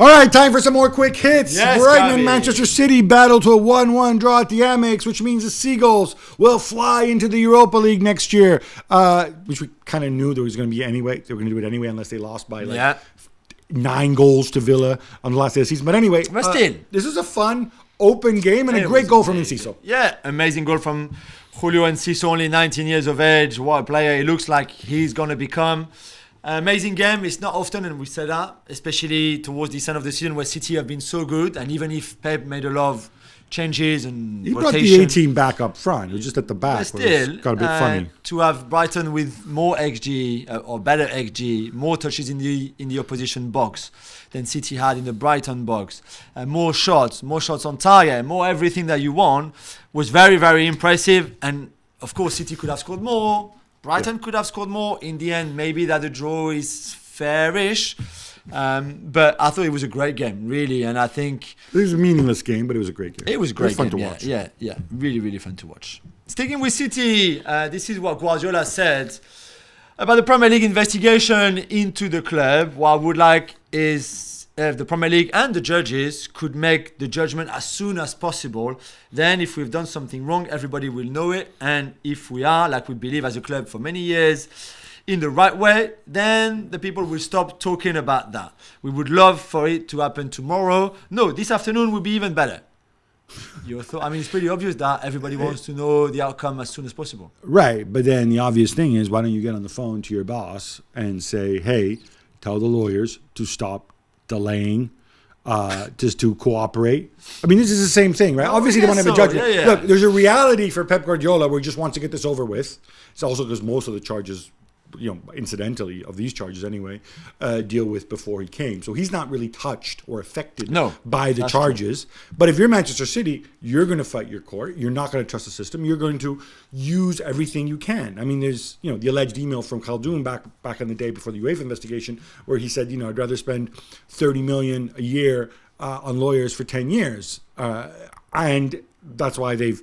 All right, time for some more quick hits. Yes, Brighton and Gabi. Manchester City battle to a 1-1 draw at the Amex, which means the Seagulls will fly into the Europa League next year, which we kind of knew there was going to be anyway. They were going to do it anyway unless they lost by 9 goals to Villa on the last day of the season. But anyway, this is a fun, open game and a great goal from Enciso. Yeah, amazing goal from Julien Enciso, only 19 years of age. What a player he looks like he's going to become. Amazing game. It's not often, and we said that, especially towards the end of the season where City have been so good. And even if Pep made a lot of changes and he rotation, brought the A-team back up front. It was just at the back. but still, got a bit funny. To have Brighton with more XG or better XG, more touches in the opposition box than City had in the Brighton box, more shots on target, more everything that you want, was very, very impressive. And of course, City could have scored more. Brighton could have scored more. In the end, maybe that the draw is fairish. But I thought it was a great game, really. And I think it was a meaningless game, but it was a great game. It was a great fun game. to watch. Yeah. Really, really fun to watch. Sticking with City, this is what Guardiola said about the Premier League investigation into the club. What I would like is if the Premier League and the judges could make the judgment as soon as possible. Then if we've done something wrong, everybody will know it. And if we are, like we believe as a club for many years, in the right way, then the people will stop talking about that. We would love for it to happen tomorrow. No, this afternoon would be even better. Your thought? I mean, it's pretty obvious that everybody wants to know the outcome as soon as possible. Right, but then the obvious thing is, why don't you get on the phone to your boss and say, hey, tell the lawyers to stop delaying, just to cooperate. I mean, this is the same thing, right? Obviously, they want to have a judgment. Yeah. Look, there's a reality for Pep Guardiola where he just wants to get this over with. It's also because most of the charges, incidentally, of these charges anyway, deal with before he came. So he's not really touched or affected by the charges. True. But if you're Manchester City, you're going to fight your court. You're not going to trust the system. You're going to use everything you can. I mean, there's, the alleged email from Khaldoon back in the day before the UEFA investigation where he said, I'd rather spend 30 million a year on lawyers for 10 years. And that's why they've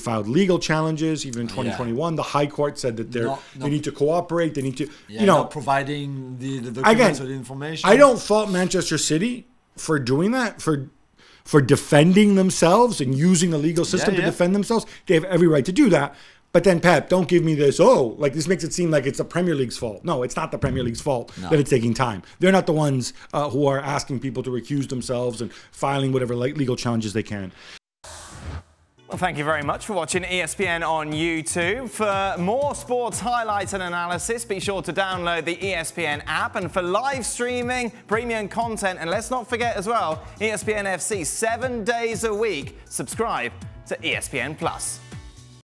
filed legal challenges. Even in 2021, the High Court said that they need to cooperate. They need to, not providing the documents or the information. I don't fault Manchester City for doing that, for defending themselves and using the legal system to defend themselves. They have every right to do that. But then, Pep, don't give me this, this makes it seem like it's the Premier League's fault. No, it's not the Premier League's fault that it's taking time. They're not the ones who are asking people to recuse themselves and filing whatever legal challenges they can. Well, thank you very much for watching ESPN on YouTube. For more sports highlights and analysis, be sure to download the ESPN app. And for live streaming, premium content, and let's not forget as well, ESPN FC 7 days a week. Subscribe to ESPN+.